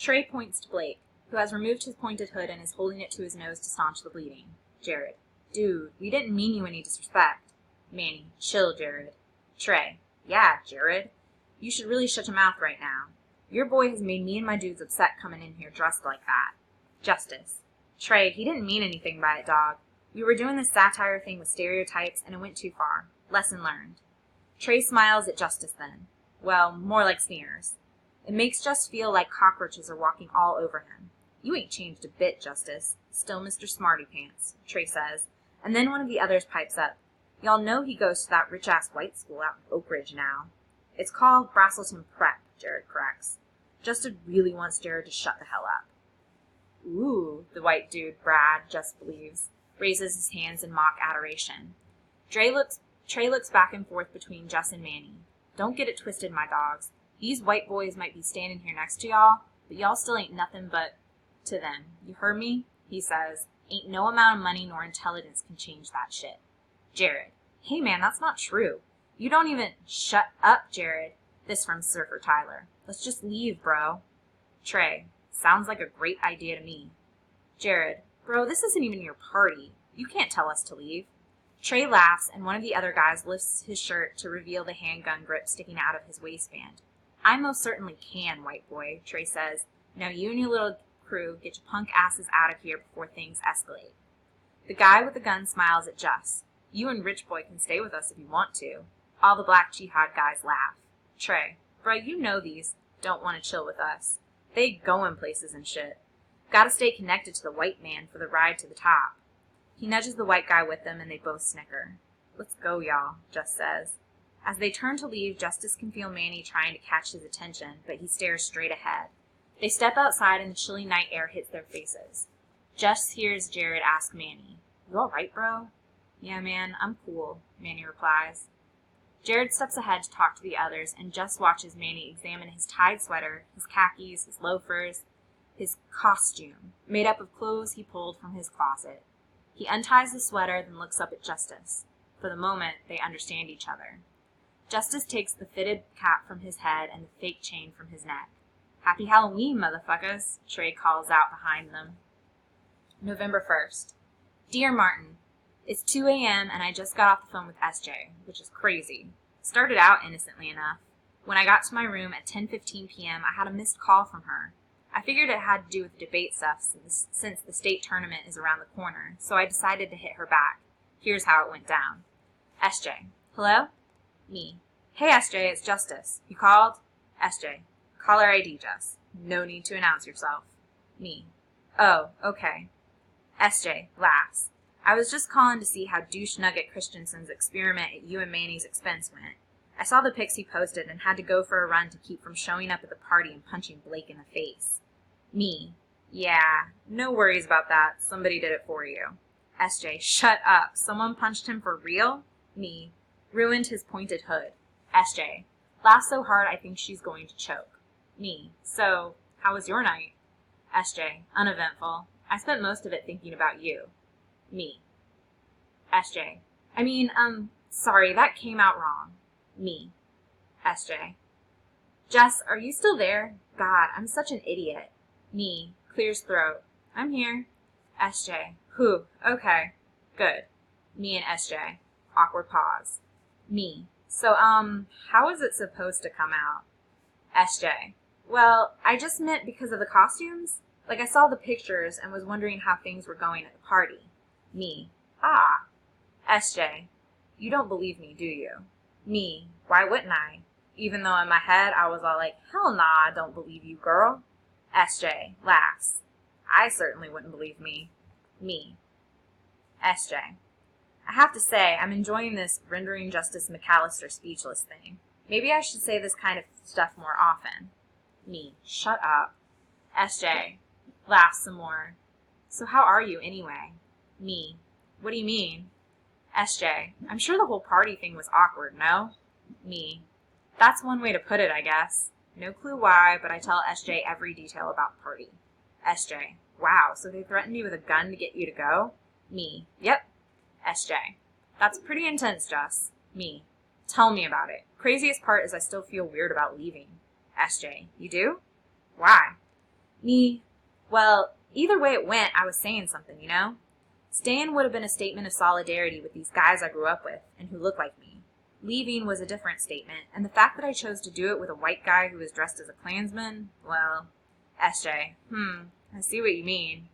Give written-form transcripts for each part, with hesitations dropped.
Trey points to Blake, who has removed his pointed hood and is holding it to his nose to staunch the bleeding. Jared. Dude, we didn't mean you any disrespect. Manny. Chill, Jared. Trey. Yeah, Jared. You should really shut your mouth right now. Your boy has made me and my dudes upset coming in here dressed like that. Justice. Trey, he didn't mean anything by it, dog. We were doing this satire thing with stereotypes, and it went too far. Lesson learned. Trey smiles at Justice then. Well, more like sneers. It makes Just feel like cockroaches are walking all over him. You ain't changed a bit, Justice. Still Mr. Smarty Pants, Trey says, and then one of the others pipes up. Y'all know he goes to that rich-ass white school out in Oak Ridge now. It's called Braselton Prep, Jared corrects. Justice really wants Jared to shut the hell up. Ooh, the white dude, Brad, Just believes, raises his hands in mock adoration. Trey looks back and forth between Just and Manny. Don't get it twisted, my dogs. These white boys might be standing here next to y'all, but y'all still ain't nothing but to them. You heard me? He says. Ain't no amount of money nor intelligence can change that shit. Jared. Hey man, that's not true. You don't even... Shut up, Jared. This from Surfer Tyler. Let's just leave, bro. Trey. Sounds like a great idea to me. Jared. Bro, this isn't even your party. You can't tell us to leave. Trey laughs, and one of the other guys lifts his shirt to reveal the handgun grip sticking out of his waistband. I most certainly can, white boy, Trey says. Now you and your little crew get your punk asses out of here before things escalate. The guy with the gun smiles at Just. You and Rich Boy can stay with us if you want to. All the black jihad guys laugh. Trey. Bro, you know these don't want to chill with us. They going places and shit. Gotta stay connected to the white man for the ride to the top. He nudges the white guy with them and they both snicker. Let's go, y'all, Just says. As they turn to leave, Justice can feel Manny trying to catch his attention, but he stares straight ahead. They step outside and the chilly night air hits their faces. Just hears Jared ask Manny, You alright, bro? Yeah, man, I'm cool, Manny replies. Jared steps ahead to talk to the others and Just watches Manny examine his tied sweater, his khakis, his loafers, his costume, made up of clothes he pulled from his closet. He unties the sweater, then looks up at Justice. For the moment, they understand each other. Justice takes the fitted cap from his head and the fake chain from his neck. Happy Halloween, motherfuckers, Trey calls out behind them. November 1st. Dear Martin, it's 2 a.m. and I just got off the phone with SJ, which is crazy. It started out innocently enough. When I got to my room at 10:15 p.m., I had a missed call from her. I figured it had to do with debate stuff since the state tournament is around the corner, so I decided to hit her back. Here's how it went down. SJ. Hello? Me. Hey, SJ, it's Justice. You called? SJ. Caller ID, Jess. No need to announce yourself. Me. Oh, okay. SJ. Laughs. I was just calling to see how douche nugget Christensen's experiment at you and Manny's expense went. I saw the pics he posted and had to go for a run to keep from showing up at the party and punching Blake in the face. Me. Yeah, no worries about that. Somebody did it for you. SJ. Shut up. Someone punched him for real? Me. Ruined his pointed hood. SJ. Laughed so hard I think she's going to choke. Me. So, how was your night? SJ. Uneventful. I spent most of it thinking about you. Me. SJ. Sorry, that came out wrong. Me. SJ. Jess, are you still there? God, I'm such an idiot. Me. Clears throat. I'm here. SJ. Whew, okay. Good. Me and SJ. Awkward pause. Me. So, how is it supposed to come out? SJ. Well, I just meant because of the costumes. Like, I saw the pictures and was wondering how things were going at the party. Me. Ah. SJ. You don't believe me, do you? Me. Why wouldn't I? Even though in my head I was all like, hell nah, I don't believe you, girl. SJ. Laughs. I certainly wouldn't believe me. Me. SJ. I have to say, I'm enjoying this rendering Justice McAllister speechless thing. Maybe I should say this kind of stuff more often. Me. Shut up. SJ. Laughs some more. So how are you anyway? Me. What do you mean? SJ. I'm sure the whole party thing was awkward, no? Me. That's one way to put it, I guess. No clue why, but I tell SJ every detail about the party. SJ. Wow, so they threatened you with a gun to get you to go? Me. Yep. SJ. That's pretty intense, Jess. Me. Tell me about it. Craziest part is I still feel weird about leaving. SJ. You do? Why? Me, well, either way it went, I was saying something, you know? Staying would have been a statement of solidarity with these guys I grew up with and who look like me. Leaving was a different statement, and the fact that I chose to do it with a white guy who was dressed as a Klansman, well, SJ, I see what you mean.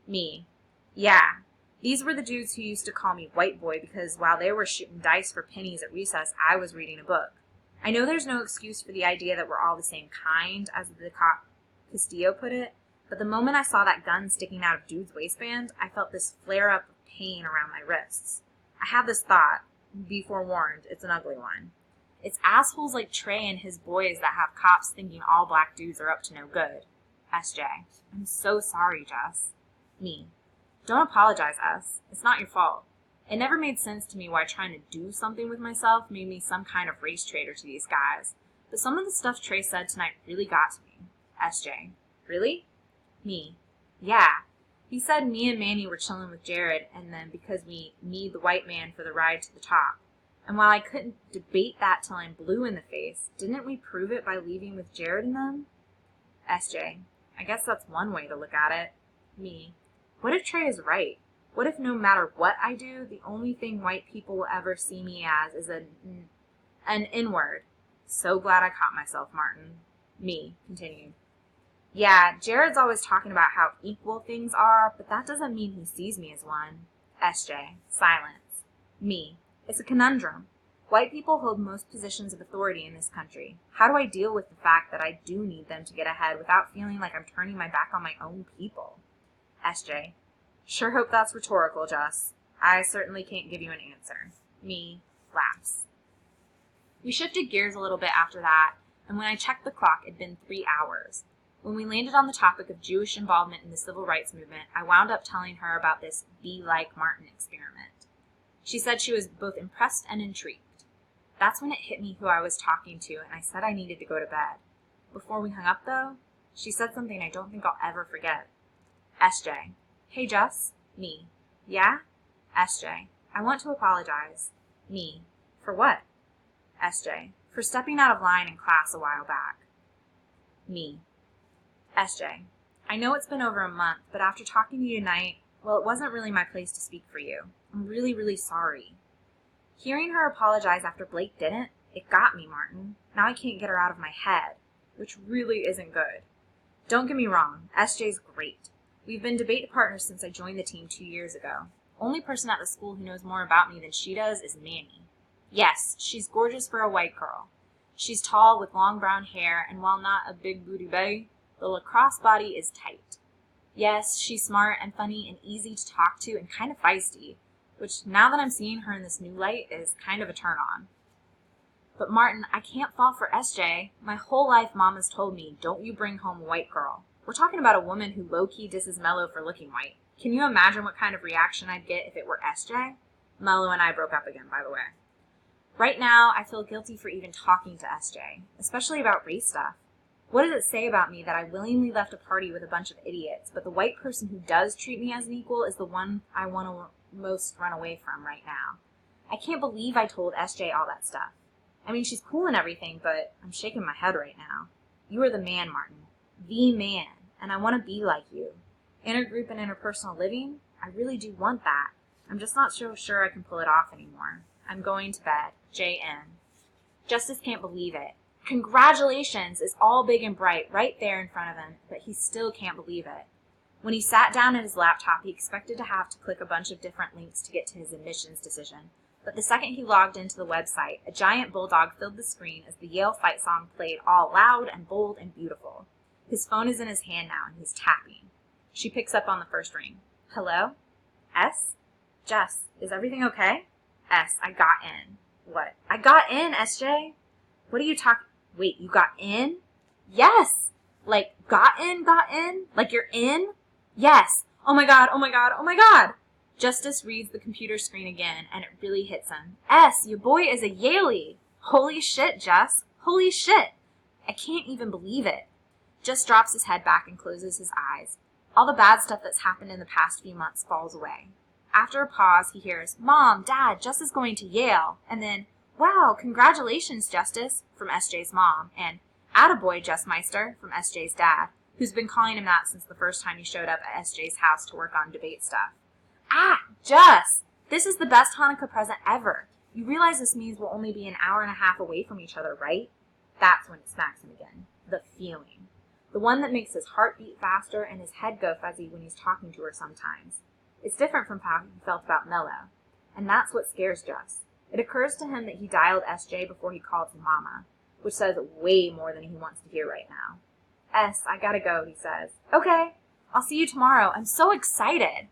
Me, yeah. These were the dudes who used to call me white boy because while they were shooting dice for pennies at recess, I was reading a book. I know there's no excuse for the idea that we're all the same kind, as the cop Castillo put it, but the moment I saw that gun sticking out of dude's waistband, I felt this flare-up of pain around my wrists. I had this thought. Be forewarned, it's an ugly one. It's assholes like Trey and his boys that have cops thinking all black dudes are up to no good. SJ, I'm so sorry, Jess. Me, don't apologize, S. It's not your fault. It never made sense to me why trying to do something with myself made me some kind of race traitor to these guys. But some of the stuff Trey said tonight really got to me. SJ, really? Me, yeah. He said me and Manny were chilling with Jared, and then because we need the white man for the ride to the top. And while I couldn't debate that till I'm blue in the face, didn't we prove it by leaving with Jared and them? SJ, I guess that's one way to look at it. Me, what if Trey is right? What if no matter what I do, the only thing white people will ever see me as is an N-word? So glad I caught myself, Martin. Me, continued. Yeah, Jared's always talking about how equal things are, but that doesn't mean he sees me as one. SJ, silence. Me, it's a conundrum. White people hold most positions of authority in this country. How do I deal with the fact that I do need them to get ahead without feeling like I'm turning my back on my own people? SJ, sure hope that's rhetorical, Jess. I certainly can't give you an answer. Me, laughs. We shifted gears a little bit after that, and when I checked the clock, it'd been 3 hours. When we landed on the topic of Jewish involvement in the civil rights movement, I wound up telling her about this Be Like Martin experiment. She said she was both impressed and intrigued. That's when it hit me who I was talking to, and I said I needed to go to bed. Before we hung up, though, she said something I don't think I'll ever forget. SJ, hey Jess. Me, yeah? SJ, I want to apologize. Me, for what? SJ, for stepping out of line in class a while back. Me, SJ, I know it's been over a month, but after talking to you tonight, well, it wasn't really my place to speak for you. I'm really, really sorry. Hearing her apologize after Blake didn't, it got me, Martin. Now I can't get her out of my head, which really isn't good. Don't get me wrong, SJ's great. We've been debate partners since I joined the team 2 years ago. Only person at the school who knows more about me than she does is Manny. Yes, she's gorgeous for a white girl. She's tall with long brown hair, and while not a big booty bae, the lacrosse body is tight. Yes, she's smart and funny and easy to talk to and kind of feisty, which now that I'm seeing her in this new light is kind of a turn on. But Martin, I can't fall for SJ. My whole life Mom has told me, don't you bring home a white girl. We're talking about a woman who low-key disses Mello for looking white. Can you imagine what kind of reaction I'd get if it were SJ? Mello and I broke up again, by the way. Right now, I feel guilty for even talking to SJ, especially about race stuff. What does it say about me that I willingly left a party with a bunch of idiots, but the white person who does treat me as an equal is the one I want to most run away from right now? I can't believe I told SJ all that stuff. I mean, she's cool and everything, but I'm shaking my head right now. You are the man, Martin. The man. And I want to be like you. Intergroup and interpersonal living? I really do want that. I'm just not so sure I can pull it off anymore. I'm going to bed. JN. Justice can't believe it. Congratulations is all big and bright right there in front of him, but he still can't believe it. When he sat down at his laptop, he expected to have to click a bunch of different links to get to his admissions decision. But the second he logged into the website, a giant bulldog filled the screen as the Yale fight song played all loud and bold and beautiful. His phone is in his hand now, and he's tapping. She picks up on the first ring. Hello? S? Jess, is everything okay? S, I got in. What? I got in, SJ? What are you talking? Wait, you got in? Yes! Like, got in? Like you're in? Yes. Oh my god, oh my god, oh my god! Justice reads the computer screen again, and it really hits him. S, your boy is a Yalie! Holy shit, Jess. Holy shit! I can't even believe it. Just drops his head back and closes his eyes. All the bad stuff that's happened in the past few months falls away. After a pause, he hears, Mom, Dad, Jess is going to Yale. And then, wow, congratulations, Justice, from SJ's mom, and attaboy, Jessmeister, from SJ's dad, who's been calling him that since the first time he showed up at SJ's house to work on debate stuff. Ah, Jess! This is the best Hanukkah present ever. You realize this means we'll only be an hour and a half away from each other, right? That's when it smacks him again. The feeling. The one that makes his heart beat faster and his head go fuzzy when he's talking to her sometimes. It's different from how he felt about Mello. And that's what scares Jess. It occurs to him that he dialed SJ before he called him Mama, which says way more than he wants to hear right now. I gotta go, he says. Okay, I'll see you tomorrow. I'm so excited.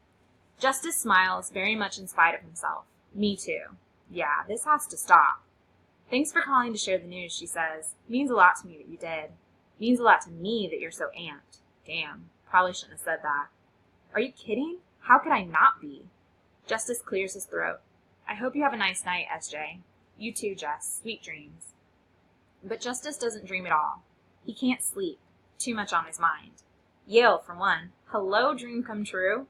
Justice smiles, very much in spite of himself. Me too. Yeah, this has to stop. Thanks for calling to share the news, she says. Means a lot to me that you did. Means a lot to me that you're so amped. Damn, probably shouldn't have said that. Are you kidding? How could I not be? Justice clears his throat. I hope you have a nice night, SJ. You too, Jess. Sweet dreams. But Justice doesn't dream at all. He can't sleep. Too much on his mind. Yale, for one. Hello, dream come true.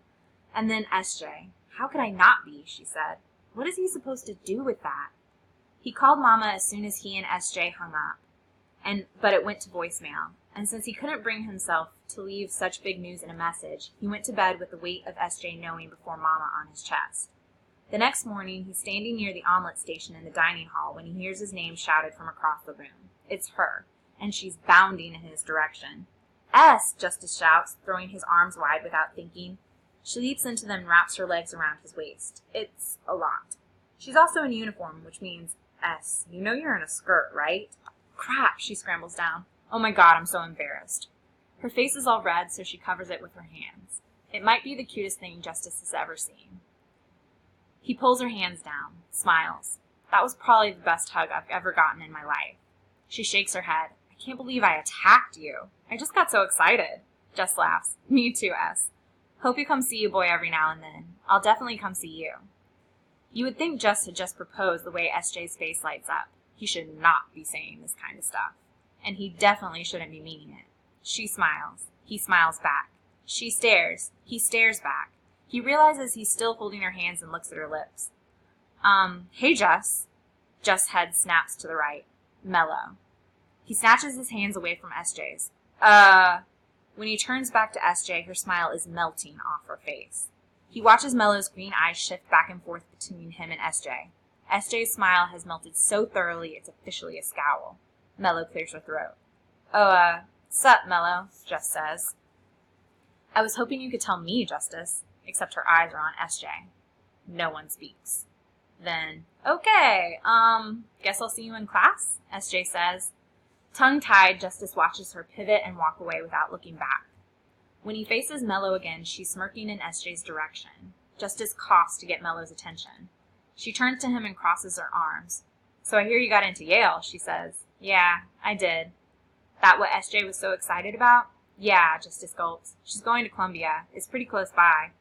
And then SJ. How could I not be, she said. What is he supposed to do with that? He called Mama as soon as he and SJ hung up. But it went to voicemail. And since he couldn't bring himself to leave such big news in a message, he went to bed with the weight of SJ knowing before Mama on his chest. The next morning, he's standing near the omelet station in the dining hall when he hears his name shouted from across the room. It's her, and she's bounding in his direction. S, Justice shouts, throwing his arms wide without thinking. She leaps into them and wraps her legs around his waist. It's a lot. She's also in uniform, which means, S, you know you're in a skirt, right? Crap, she scrambles down. Oh my God, I'm so embarrassed. Her face is all red, so she covers it with her hands. It might be the cutest thing Justice has ever seen. He pulls her hands down, smiles. That was probably the best hug I've ever gotten in my life. She shakes her head. I can't believe I attacked you. I just got so excited. Jess laughs. Me too, S. Hope you come see you boy every now and then. I'll definitely come see you. You would think Jess had just proposed the way SJ's face lights up. He should not be saying this kind of stuff. And he definitely shouldn't be meaning it. She smiles. He smiles back. She stares. He stares back. He realizes he's still holding her hands and looks at her lips. Hey, Jess. Jess' head snaps to the right. Mello. He snatches his hands away from SJ's. When he turns back to SJ, her smile is melting off her face. He watches Mello's green eyes shift back and forth between him and SJ. SJ's smile has melted so thoroughly it's officially a scowl. Mello clears her throat. Sup, Mello, Jess says. I was hoping you could tell me, Justice. Except her eyes are on SJ. No one speaks. Then, okay, guess I'll see you in class, SJ says. Tongue-tied, Justice watches her pivot and walk away without looking back. When he faces Mello again, she's smirking in SJ's direction. Justice coughs to get Mello's attention. She turns to him and crosses her arms. So I hear you got into Yale, she says. Yeah, I did. That what SJ was so excited about? Yeah, Justice gulps. She's going to Columbia. It's pretty close by.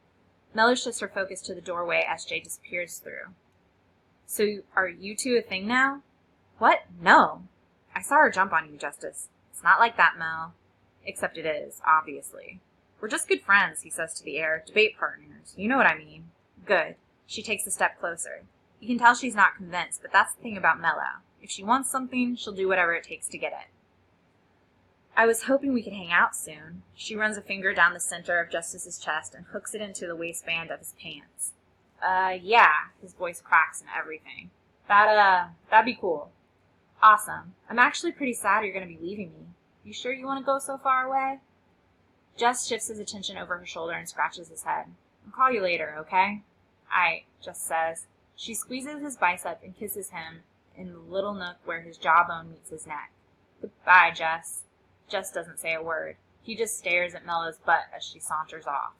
Mello shifts her focus to the doorway SJ disappears through. So are you two a thing now? What? No. I saw her jump on you, Justice. It's not like that, Mel. Except it is, obviously. We're just good friends, he says to the air. Debate partners. You know what I mean. Good. She takes a step closer. You can tell she's not convinced, but that's the thing about Mello. If she wants something, she'll do whatever it takes to get it. I was hoping we could hang out soon. She runs a finger down the center of Justice's chest and hooks it into the waistband of his pants. Yeah, his voice cracks and everything. That'd be cool. Awesome. I'm actually pretty sad you're going to be leaving me. You sure you want to go so far away? Jess shifts his attention over her shoulder and scratches his head. I'll call you later, okay? Jess says. She squeezes his bicep and kisses him in the little nook where his jawbone meets his neck. Goodbye, Jess. Jess doesn't say a word. He just stares at Mello's butt as she saunters off.